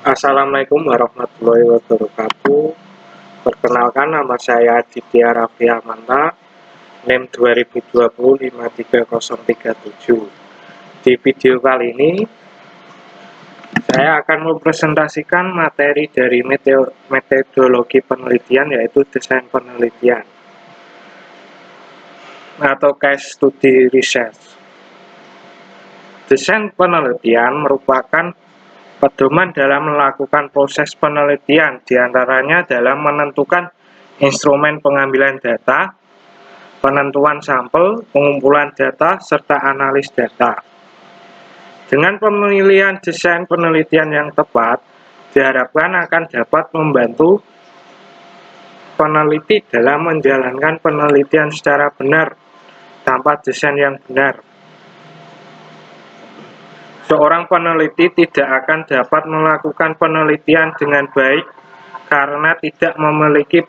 Assalamualaikum warahmatullahi wabarakatuh. Perkenalkan, nama saya Aditya Raffi Amanta, NIM 2020 53037. Di video kali ini, saya akan mempresentasikan materi dari metodologi penelitian, yaitu desain penelitian atau case study research. Desain penelitian merupakan pedoman dalam melakukan proses penelitian, diantaranya dalam menentukan instrumen pengambilan data, penentuan sampel, pengumpulan data, serta analis data. Dengan pemilihan desain penelitian yang tepat, diharapkan akan dapat membantu peneliti dalam menjalankan penelitian secara benar tanpa desain yang benar. Seorang peneliti tidak akan dapat melakukan penelitian dengan baik karena tidak memiliki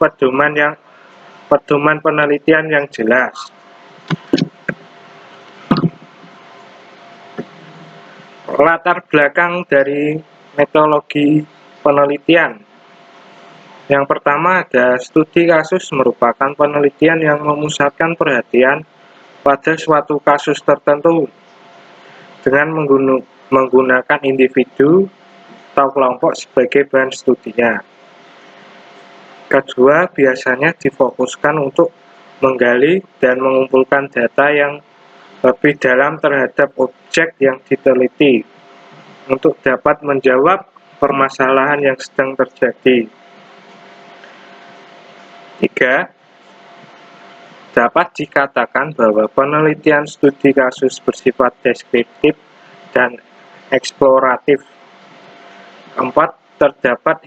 pedoman penelitian yang jelas. Latar belakang dari metodologi penelitian. Yang pertama ada studi kasus, merupakan penelitian yang memusatkan perhatian pada suatu kasus tertentu dengan menggunakan individu atau kelompok sebagai bahan studinya. Kedua, biasanya difokuskan untuk menggali dan mengumpulkan data yang lebih dalam terhadap objek yang diteliti untuk dapat menjawab permasalahan yang sedang terjadi. Tiga, dapat dikatakan bahwa penelitian studi kasus bersifat deskriptif dan eksploratif. Keempat, terdapat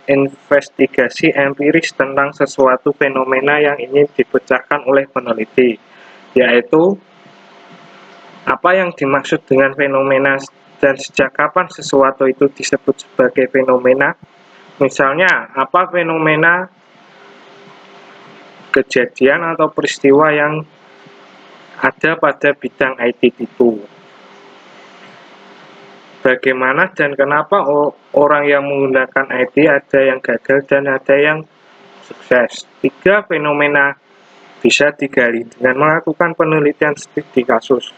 investigasi empiris tentang sesuatu fenomena yang ingin dipecahkan oleh peneliti, yaitu apa yang dimaksud dengan fenomena dan sejak kapan sesuatu itu disebut sebagai fenomena. Misalnya, apa fenomena, kejadian atau peristiwa yang ada pada bidang IT itu. Bagaimana dan kenapa orang yang menggunakan IT ada yang gagal dan ada yang sukses. Tiga, fenomena bisa digali dengan melakukan penelitian studi kasus.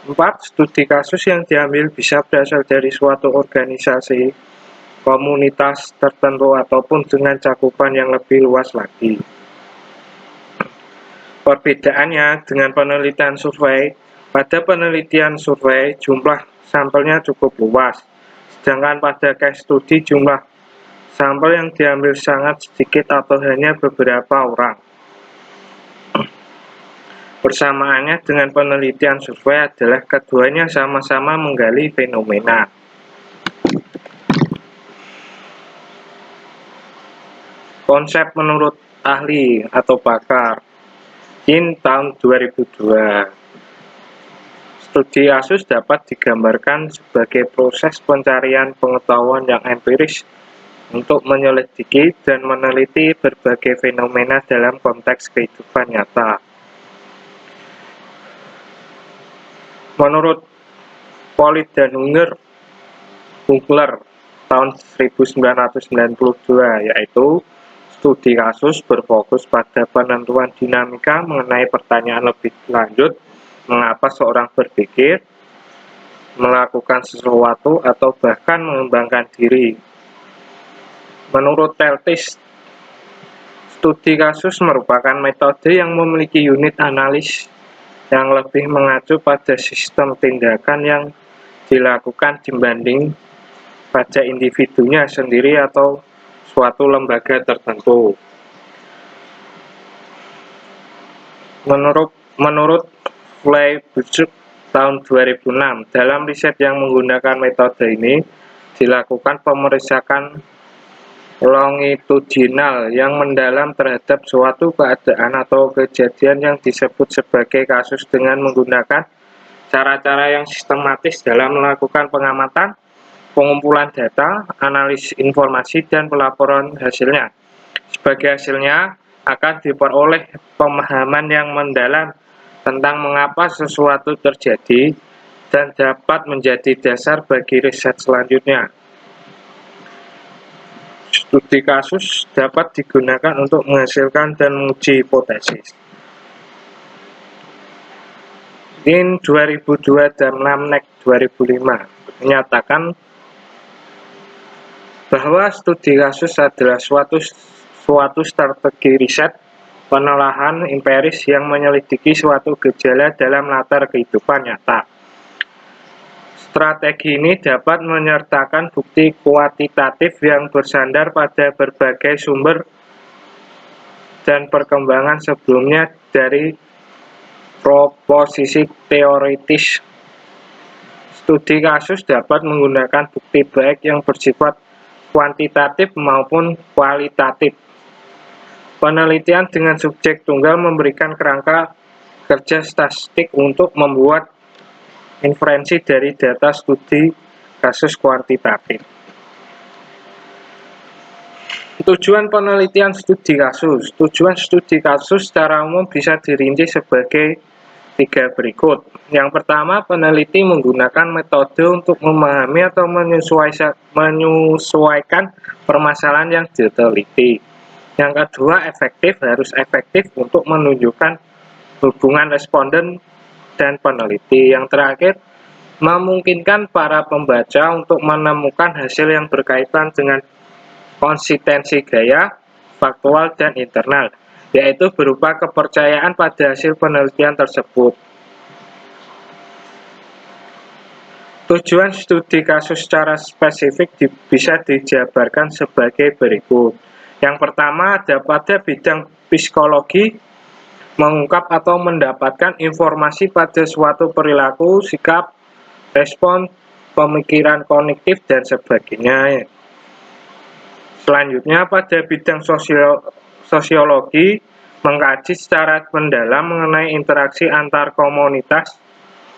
4. Studi kasus yang diambil bisa berasal dari suatu organisasi, komunitas tertentu, ataupun dengan cakupan yang lebih luas lagi. Perbedaannya dengan penelitian survei, pada penelitian survei jumlah sampelnya cukup luas, sedangkan pada case study jumlah sampel yang diambil sangat sedikit atau hanya beberapa orang. Persamaannya dengan penelitian survei adalah keduanya sama-sama menggali fenomena. Konsep menurut ahli atau pakar. In tahun 2002. Studi kasus dapat digambarkan sebagai proses pencarian pengetahuan yang empiris untuk menyelidiki dan meneliti berbagai fenomena dalam konteks kehidupan nyata. Menurut Pollitt dan Hungler tahun 1992, yaitu studi kasus berfokus pada penentuan dinamika mengenai pertanyaan lebih lanjut, mengapa seorang berpikir, melakukan sesuatu, atau bahkan mengembangkan diri. Menurut Teltis, studi kasus merupakan metode yang memiliki unit analis yang lebih mengacu pada sistem tindakan yang dilakukan dibanding pada individunya sendiri atau suatu lembaga tertentu. Menurut Fleischberg tahun 2006, dalam riset yang menggunakan metode ini dilakukan pemeriksaan longitudinal yang mendalam terhadap suatu keadaan atau kejadian yang disebut sebagai kasus dengan menggunakan cara-cara yang sistematis dalam melakukan pengamatan, pengumpulan data, analisis informasi, dan pelaporan hasilnya. Sebagai hasilnya akan diperoleh pemahaman yang mendalam tentang mengapa sesuatu terjadi dan dapat menjadi dasar bagi riset selanjutnya. Studi kasus dapat digunakan untuk menghasilkan dan menguji hipotesis. In 2002 dan NAMNEC 2005 menyatakan bahwa studi kasus adalah suatu strategi riset penelahan empiris yang menyelidiki suatu gejala dalam latar kehidupan nyata. Strategi ini dapat menyertakan bukti kuantitatif yang bersandar pada berbagai sumber dan perkembangan sebelumnya dari proposisi teoritis. Studi kasus dapat menggunakan bukti baik yang bersifat kuantitatif maupun kualitatif. Penelitian dengan subjek tunggal memberikan kerangka kerja statistik untuk membuat inferensi dari data studi kasus kuantitatif. Tujuan penelitian studi kasus. Tujuan studi kasus secara umum bisa dirinci sebagai 3 berikut. Yang pertama, peneliti menggunakan metode untuk memahami atau menyesuaikan permasalahan yang diteliti. Yang kedua, harus efektif untuk menunjukkan hubungan responden dan peneliti. Yang terakhir, memungkinkan para pembaca untuk menemukan hasil yang berkaitan dengan konsistensi gaya, faktual, dan internal, yaitu berupa kepercayaan pada hasil penelitian tersebut. Tujuan studi kasus secara spesifik bisa dijabarkan sebagai berikut. Yang pertama, pada bidang psikologi, mengungkap atau mendapatkan informasi pada suatu perilaku, sikap, respon, pemikiran kognitif, dan sebagainya. Selanjutnya, pada bidang sosiologi, mengkaji secara mendalam mengenai interaksi antar komunitas,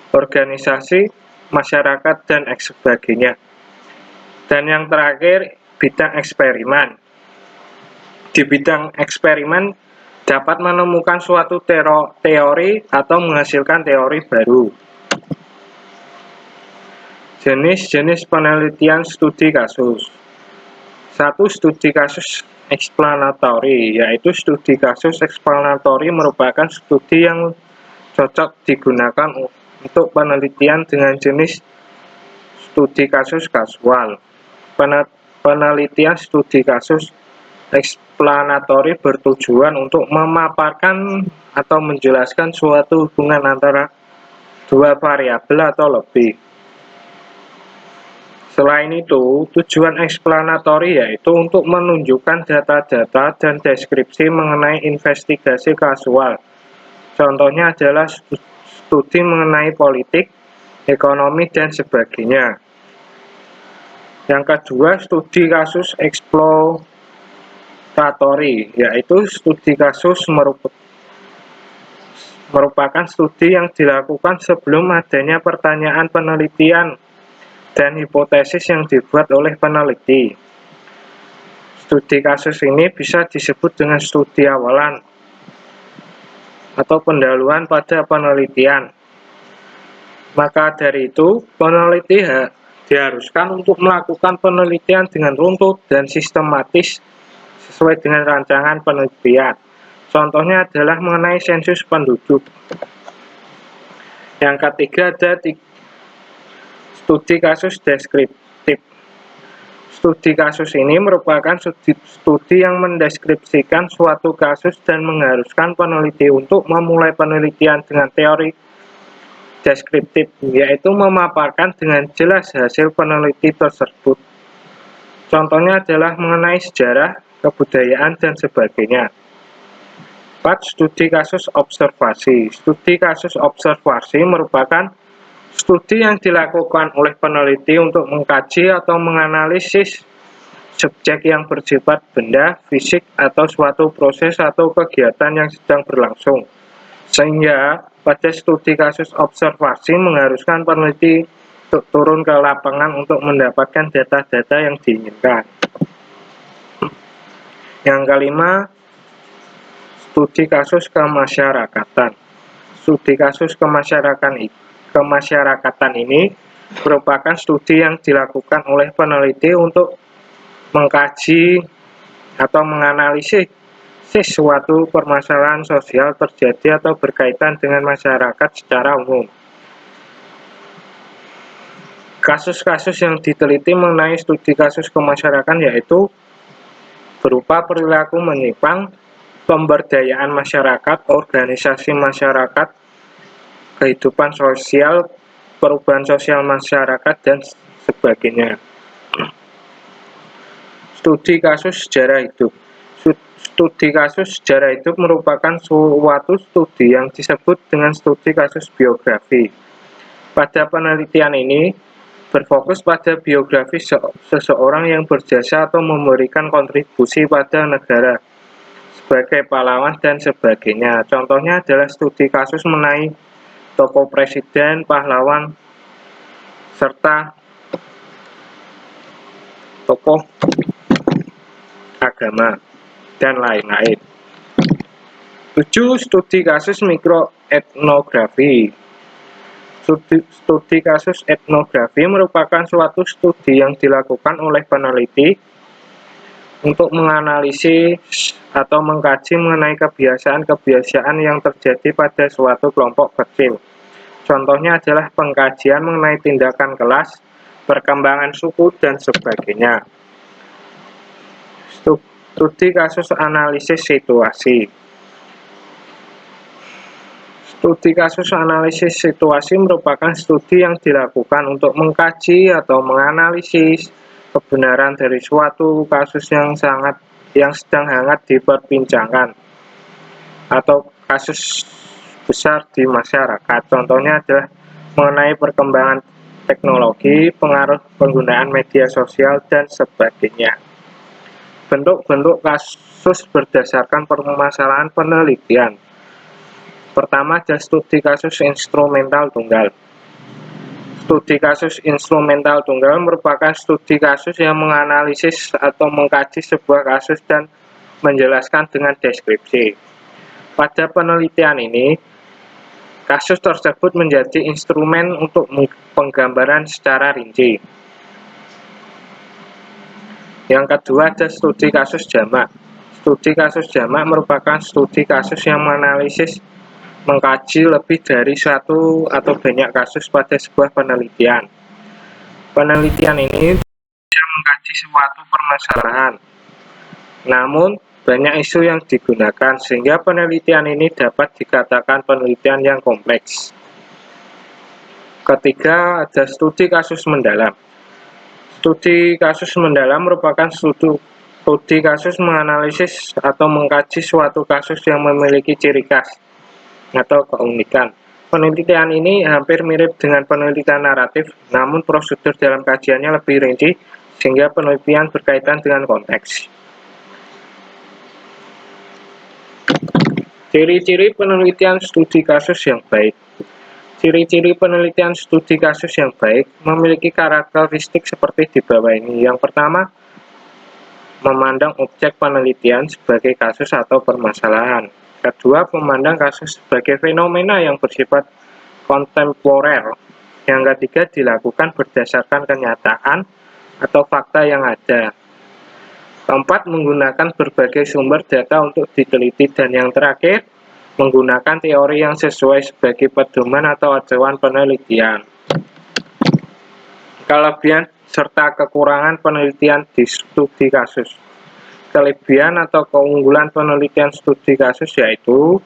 organisasi, masyarakat, dan sebagainya. Dan yang terakhir, bidang eksperimen. Di bidang eksperimen dapat menemukan suatu teori atau menghasilkan teori baru. Jenis-jenis penelitian studi kasus. 1. Studi kasus eksplanatori, yaitu studi kasus eksplanatori merupakan studi yang cocok digunakan untuk penelitian dengan jenis studi kasus kasual. Penelitian studi kasus eksplanatori bertujuan untuk memaparkan atau menjelaskan suatu hubungan antara dua variabel atau lebih. Selain itu, tujuan eksplanatori yaitu untuk menunjukkan data-data dan deskripsi mengenai investigasi kasual. Contohnya adalah studi mengenai politik, ekonomi, dan sebagainya. Yang kedua, studi kasus eksploratori, yaitu studi kasus merupakan studi yang dilakukan sebelum adanya pertanyaan penelitian dan hipotesis yang dibuat oleh peneliti. Studi kasus ini bisa disebut dengan studi awalan atau pendahuluan pada penelitian. Maka dari itu, peneliti diharuskan untuk melakukan penelitian dengan runtut dan sistematis sesuai dengan rancangan penelitian. Contohnya adalah mengenai sensus penduduk. Yang ketiga ada studi kasus deskriptif. Studi kasus ini merupakan studi yang mendeskripsikan suatu kasus dan mengharuskan peneliti untuk memulai penelitian dengan teori deskriptif, yaitu memaparkan dengan jelas hasil peneliti tersebut. Contohnya adalah mengenai sejarah, kebudayaan, dan sebagainya. 4. Studi kasus observasi. Studi kasus observasi merupakan studi yang dilakukan oleh peneliti untuk mengkaji atau menganalisis subjek yang bersifat benda, fisik, atau suatu proses atau kegiatan yang sedang berlangsung. Sehingga pada studi kasus observasi mengharuskan peneliti untuk turun ke lapangan untuk mendapatkan data-data yang diinginkan. Yang kelima, studi kasus kemasyarakatan. Studi kasus kemasyarakatan ini merupakan studi yang dilakukan oleh peneliti untuk mengkaji atau menganalisis suatu permasalahan sosial terjadi atau berkaitan dengan masyarakat secara umum. Kasus-kasus yang diteliti mengenai studi kasus kemasyarakatan yaitu berupa perilaku menyimpang, pemberdayaan masyarakat, organisasi masyarakat, kehidupan sosial, perubahan sosial masyarakat, dan sebagainya. Studi kasus sejarah hidup. Studi kasus sejarah hidup merupakan suatu studi yang disebut dengan studi kasus biografi. Pada penelitian ini, berfokus pada biografi seseorang yang berjasa atau memberikan kontribusi pada negara sebagai pahlawan dan sebagainya. Contohnya adalah studi kasus mengenai tokoh presiden, pahlawan, serta tokoh agama, dan lain-lain. 7. Studi kasus mikroetnografi. Studi kasus etnografi merupakan suatu studi yang dilakukan oleh peneliti untuk menganalisis atau mengkaji mengenai kebiasaan-kebiasaan yang terjadi pada suatu kelompok kecil. Contohnya adalah pengkajian mengenai tindakan kelas, perkembangan suku, dan sebagainya. Studi kasus analisis situasi. Studi kasus analisis situasi merupakan studi yang dilakukan untuk mengkaji atau menganalisis kebenaran dari suatu kasus yang sedang hangat diperbincangkan atau kasus besar di masyarakat. Contohnya adalah mengenai perkembangan teknologi, pengaruh penggunaan media sosial, dan sebagainya. Bentuk-bentuk kasus berdasarkan permasalahan penelitian. Pertama adalah studi kasus instrumental tunggal. Studi kasus instrumental tunggal merupakan studi kasus yang menganalisis atau mengkaji sebuah kasus dan menjelaskan dengan deskripsi. Pada penelitian ini, kasus tersebut menjadi instrumen untuk penggambaran secara rinci. Yang kedua adalah studi kasus jamak. Studi kasus jamak merupakan studi kasus yang menganalisis mengkaji lebih dari satu atau banyak kasus pada sebuah penelitian. Penelitian ini tidak mengkaji suatu permasalahan, namun banyak isu yang digunakan, sehingga penelitian ini dapat dikatakan penelitian yang kompleks. Ketiga, ada studi kasus mendalam. Studi kasus mendalam merupakan studi kasus menganalisis atau mengkaji suatu kasus yang memiliki ciri khas atau keunikan. Penelitian ini hampir mirip dengan penelitian naratif, namun prosedur dalam kajiannya lebih rinci, sehingga penelitian berkaitan dengan konteks. Ciri-ciri penelitian studi kasus yang baik. Ciri-ciri penelitian studi kasus yang baik memiliki karakteristik seperti di bawah ini. Yang pertama, memandang objek penelitian sebagai kasus atau permasalahan. Kedua, memandang kasus sebagai fenomena yang bersifat kontemporer. Yang ketiga, dilakukan berdasarkan kenyataan atau fakta yang ada. Keempat, menggunakan berbagai sumber data untuk diteliti. Dan yang terakhir, menggunakan teori yang sesuai sebagai pedoman atau acuan penelitian. Kelebihan serta kekurangan penelitian di studi kasus. Kelebihan atau keunggulan penelitian studi kasus yaitu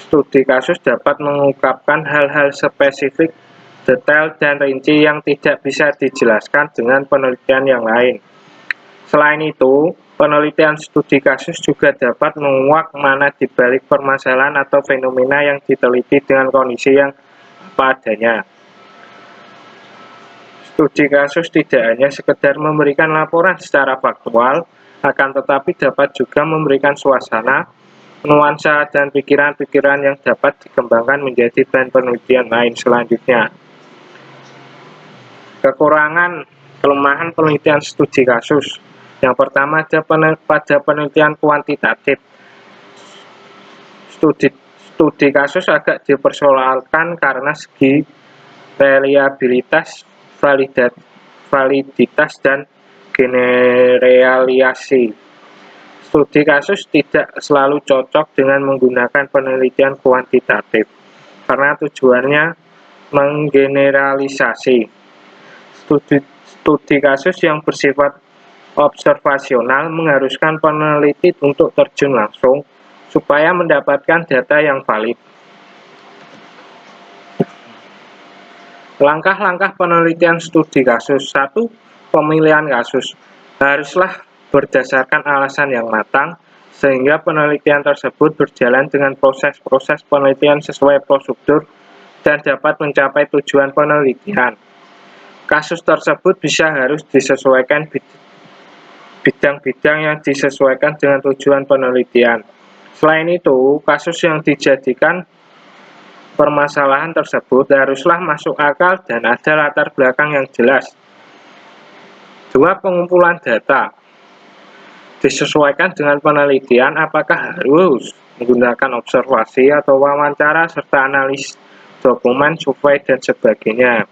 studi kasus dapat mengungkapkan hal-hal spesifik, detail, dan rinci yang tidak bisa dijelaskan dengan penelitian yang lain. Selain itu, penelitian studi kasus juga dapat menguak makna di balik permasalahan atau fenomena yang diteliti dengan kondisi yang apa adanya. Studi kasus tidak hanya sekedar memberikan laporan secara faktual, akan tetapi dapat juga memberikan suasana, nuansa, dan pikiran-pikiran yang dapat dikembangkan menjadi bahan penelitian lain selanjutnya. Kekurangan, kelemahan penelitian studi kasus. Yang pertama ada pada penelitian kuantitatif. Studi kasus agak dipersoalkan karena segi reliabilitas, validitas, dan generalisasi. Studi kasus tidak selalu cocok dengan menggunakan penelitian kuantitatif, karena tujuannya menggeneralisasi. Studi kasus yang bersifat observasional mengharuskan peneliti untuk terjun langsung supaya mendapatkan data yang valid. Langkah-langkah penelitian studi kasus. 1. Pemilihan kasus. Haruslah berdasarkan alasan yang matang, sehingga penelitian tersebut berjalan dengan proses-proses penelitian sesuai prosedur dan dapat mencapai tujuan penelitian. Kasus tersebut harus disesuaikan bidang-bidang yang disesuaikan dengan tujuan penelitian. Selain itu, kasus yang dijadikan permasalahan tersebut haruslah masuk akal dan ada latar belakang yang jelas. 2. Pengumpulan data. Disesuaikan dengan penelitian, apakah harus menggunakan observasi atau wawancara serta analis dokumen, survei, dan sebagainya.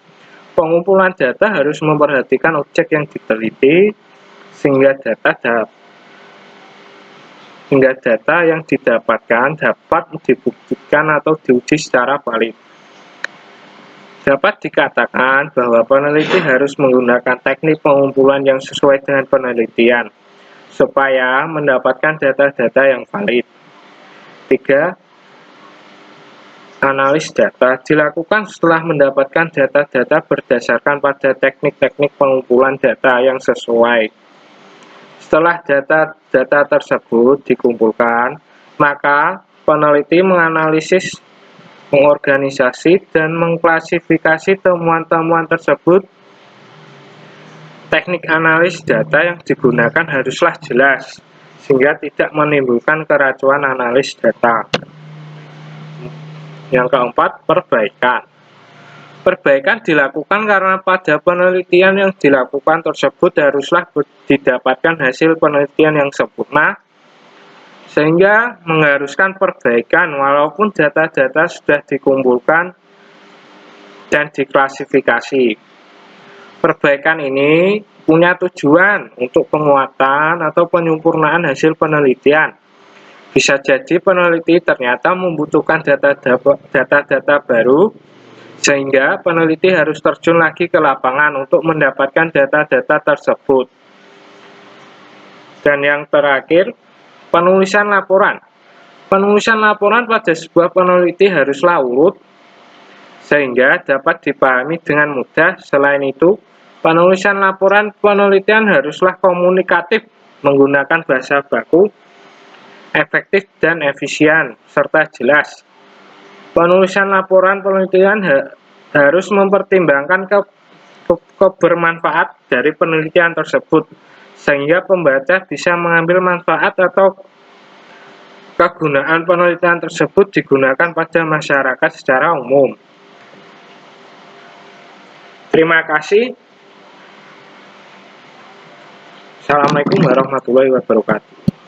Pengumpulan data harus memperhatikan objek yang diteliti sehingga data yang didapatkan dapat dibuktikan atau diuji secara valid. Dapat dikatakan bahwa peneliti harus menggunakan teknik pengumpulan yang sesuai dengan penelitian supaya mendapatkan data-data yang valid. 3. Analis data dilakukan setelah mendapatkan data-data berdasarkan pada teknik-teknik pengumpulan data yang sesuai. Setelah data tersebut dikumpulkan, maka peneliti menganalisis, mengorganisasi, dan mengklasifikasi temuan-temuan tersebut. Teknik analis data yang digunakan haruslah jelas, sehingga tidak menimbulkan keracuan analis data. Yang keempat, perbaikan. Perbaikan dilakukan karena pada penelitian yang dilakukan tersebut haruslah didapatkan hasil penelitian yang sempurna, sehingga mengharuskan perbaikan walaupun data-data sudah dikumpulkan dan diklasifikasi. Perbaikan ini punya tujuan untuk penguatan atau penyempurnaan hasil penelitian. Bisa jadi peneliti ternyata membutuhkan data-data baru, sehingga peneliti harus terjun lagi ke lapangan untuk mendapatkan data-data tersebut. Dan yang terakhir, penulisan laporan. Penulisan laporan pada sebuah peneliti haruslah urut, sehingga dapat dipahami dengan mudah. Selain itu, penulisan laporan penelitian haruslah komunikatif, menggunakan bahasa baku, efektif dan efisien, serta jelas. Penulisan laporan penelitian harus mempertimbangkan kebermanfaat dari penelitian tersebut, sehingga pembaca bisa mengambil manfaat atau kegunaan penelitian tersebut digunakan pada masyarakat secara umum. Terima kasih. Assalamualaikum warahmatullahi wabarakatuh.